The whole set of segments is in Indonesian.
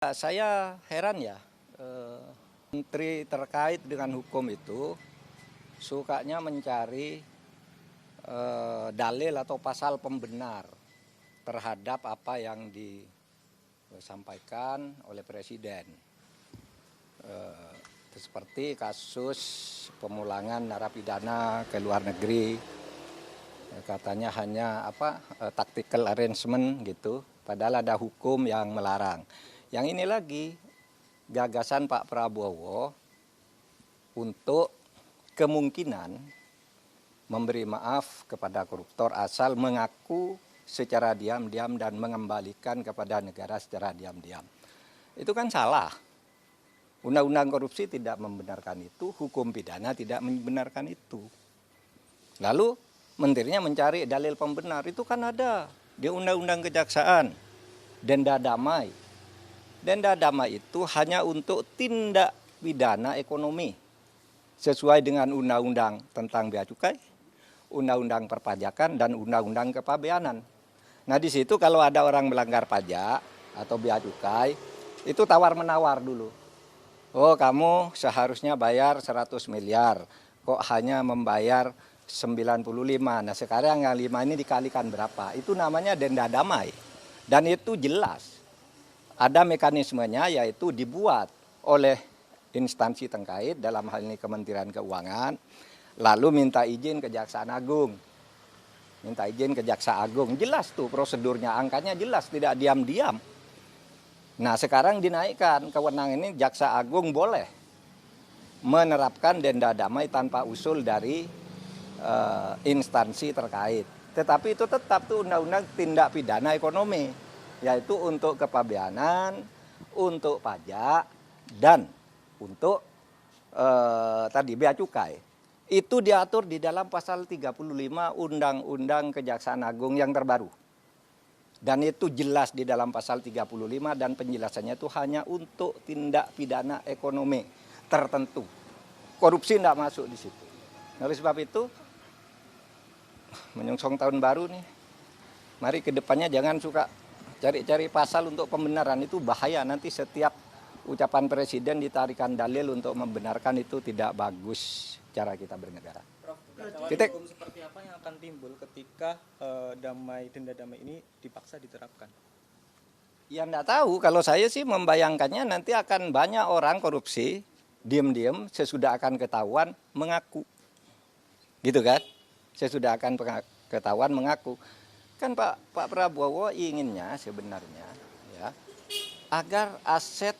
Saya heran ya, menteri terkait dengan hukum itu sukanya mencari dalil atau pasal pembenar terhadap apa yang disampaikan oleh Presiden. Seperti kasus pemulangan narapidana ke luar negeri, katanya hanya tactical arrangement gitu, padahal ada hukum yang melarang. Yang ini lagi gagasan Pak Prabowo untuk kemungkinan memberi maaf kepada koruptor asal mengaku secara diam-diam dan mengembalikan kepada negara secara diam-diam. Itu kan salah. Undang-undang korupsi tidak membenarkan itu, hukum pidana tidak membenarkan itu. Lalu menterinya mencari dalil pembenar, itu kan ada di Undang-Undang Kejaksaan, denda damai. Denda damai itu hanya untuk tindak pidana ekonomi sesuai dengan undang-undang tentang bea cukai, undang-undang perpajakan, dan undang-undang kepabeanan. Nah di situ kalau ada orang melanggar pajak atau bea cukai, itu tawar-menawar dulu. Oh kamu seharusnya bayar 100 miliar, kok hanya membayar 95. Nah sekarang yang 5 ini dikalikan berapa? Itu namanya denda damai. Dan itu jelas. Ada mekanismenya, yaitu dibuat oleh instansi terkait, dalam hal ini Kementerian Keuangan, lalu minta izin Kejaksaan Agung. Minta izin ke Jaksa Agung, jelas tuh prosedurnya, angkanya jelas, tidak diam-diam. Nah sekarang dinaikkan kewenangan ini, Jaksa Agung boleh menerapkan denda damai tanpa usul dari instansi terkait. Tetapi itu tetap tuh undang-undang tindak pidana ekonomi, yaitu untuk kepabeanan, untuk pajak, dan untuk tadi bea cukai. Itu diatur di dalam pasal 35 Undang-Undang Kejaksaan Agung yang terbaru. Dan itu jelas di dalam pasal 35 dan penjelasannya itu hanya untuk tindak pidana ekonomi tertentu. Korupsi tidak masuk di situ. Oleh sebab itu, menyongsong tahun baru nih, mari ke depannya jangan suka cari-cari pasal untuk pembenaran, itu bahaya. Nanti setiap ucapan presiden ditarikan dalil untuk membenarkan, itu tidak bagus cara kita bernegara. Prof, hukum seperti apa yang akan timbul ketika denda damai ini dipaksa diterapkan? Ya enggak tahu, kalau saya sih membayangkannya nanti akan banyak orang korupsi, diam-diam sesudah akan ketahuan mengaku. Gitu kan? Sesudah akan ketahuan mengaku. Kan Pak Prabowo inginnya sebenarnya ya agar aset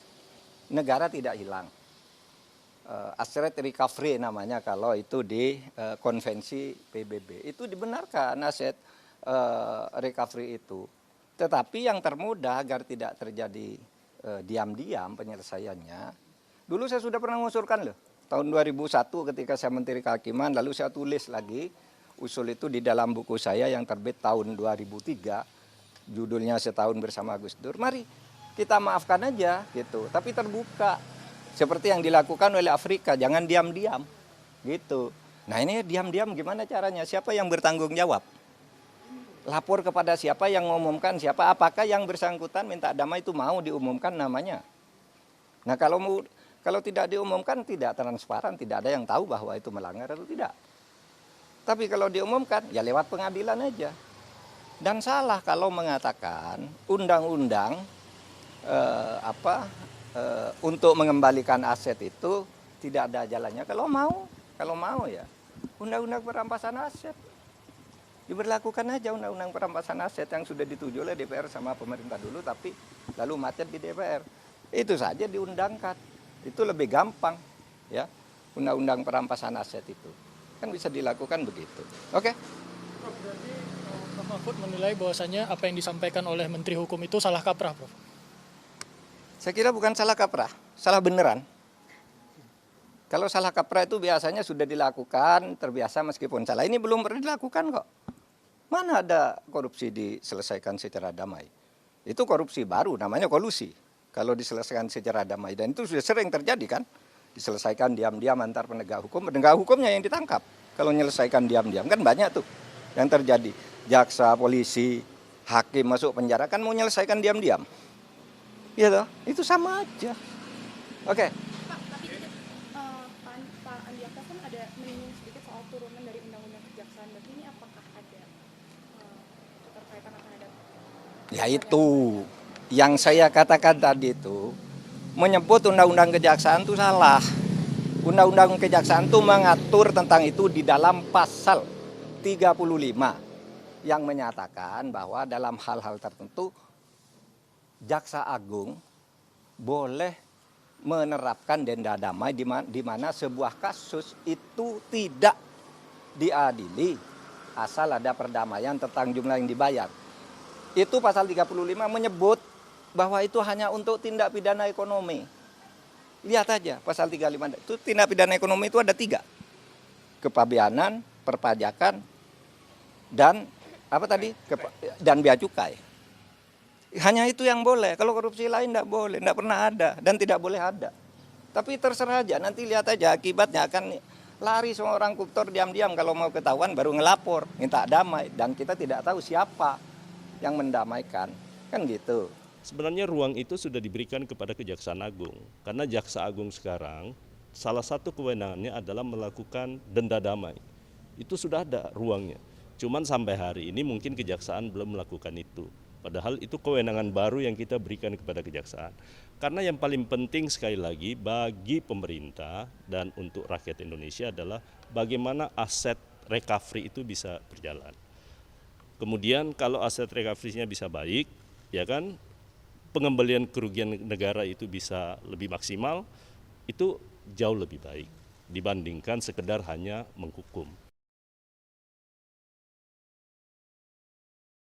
negara tidak hilang. Aset recovery namanya kalau itu di konvensi PBB. Itu dibenarkan aset recovery itu. Tetapi yang termudah agar tidak terjadi diam-diam penyelesaiannya. Dulu saya sudah pernah mengusulkan loh. Tahun 2001 ketika saya Menteri Kehakiman, lalu saya tulis lagi usul itu di dalam buku saya yang terbit tahun 2003, judulnya Setahun Bersama Gus Dur. Mari kita maafkan aja gitu, tapi terbuka seperti yang dilakukan oleh Afrika, jangan diam-diam gitu. Nah ini diam-diam gimana caranya? Siapa yang bertanggung jawab? Lapor kepada siapa yang mengumumkan siapa? Apakah yang bersangkutan minta damai itu mau diumumkan namanya? Nah kalau tidak diumumkan, tidak transparan, tidak ada yang tahu bahwa itu melanggar atau tidak. Tapi kalau diumumkan, ya lewat pengadilan aja. Dan salah kalau mengatakan undang-undang untuk mengembalikan aset itu tidak ada jalannya. Kalau mau ya undang-undang perampasan aset. Diberlakukan aja undang-undang perampasan aset yang sudah dituju oleh DPR sama pemerintah dulu, tapi lalu macet di DPR. Itu saja diundangkan. Itu lebih gampang ya, undang-undang perampasan aset itu. Kan bisa dilakukan begitu. Oke? Prof, berarti Prof Mahfud menilai bahwasannya apa yang disampaikan oleh Menteri Hukum itu salah kaprah, Prof? Saya kira bukan salah kaprah, salah beneran. Kalau salah kaprah itu biasanya sudah dilakukan, terbiasa meskipun salah. Ini belum pernah dilakukan kok. Mana ada korupsi diselesaikan secara damai? Itu korupsi baru, namanya kolusi. Kalau diselesaikan secara damai, dan itu sudah sering terjadi kan? Diselesaikan diam-diam antar penegak hukumnya yang ditangkap. Kalau menyelesaikan diam-diam kan banyak tuh yang terjadi. Jaksa, polisi, hakim masuk penjara kan mau menyelesaikan diam-diam. Gitu, itu sama aja. Oke. Pak, tapi Pak Andi Aksa kan ada menyinggung sedikit soal turunan dari Undang-Undang Kejaksaan. Berarti ini apakah ada keterkaitan akan ada? Ya itu yang saya katakan tadi itu, menyebut undang-undang kejaksaan itu salah. Undang-undang kejaksaan itu mengatur tentang itu di dalam pasal 35 yang menyatakan bahwa dalam hal-hal tertentu Jaksa Agung boleh menerapkan denda damai di mana sebuah kasus itu tidak diadili asal ada perdamaian tentang jumlah yang dibayar. Itu pasal 35 menyebut bahwa itu hanya untuk tindak pidana ekonomi. Lihat aja pasal 35 itu tindak pidana ekonomi itu ada 3. Kepabeanan, perpajakan, dan apa tadi? Dan bea cukai. Hanya itu yang boleh. Kalau korupsi lain tidak boleh, tidak pernah ada dan tidak boleh ada. Tapi terserah aja, nanti lihat aja akibatnya akan lari semua orang koruptor diam-diam kalau mau ketahuan baru ngelapor, minta damai dan kita tidak tahu siapa yang mendamaikan. Kan gitu. Sebenarnya ruang itu sudah diberikan kepada Kejaksaan Agung. Karena Jaksa Agung sekarang salah satu kewenangannya adalah melakukan denda damai. Itu sudah ada ruangnya. Cuman sampai hari ini mungkin Kejaksaan belum melakukan itu. Padahal itu kewenangan baru yang kita berikan kepada Kejaksaan. Karena yang paling penting sekali lagi bagi pemerintah dan untuk rakyat Indonesia adalah bagaimana aset recovery itu bisa berjalan. Kemudian kalau aset recovery-nya bisa baik, ya kan, pengembalian kerugian negara itu bisa lebih maksimal, itu jauh lebih baik dibandingkan sekedar hanya menghukum.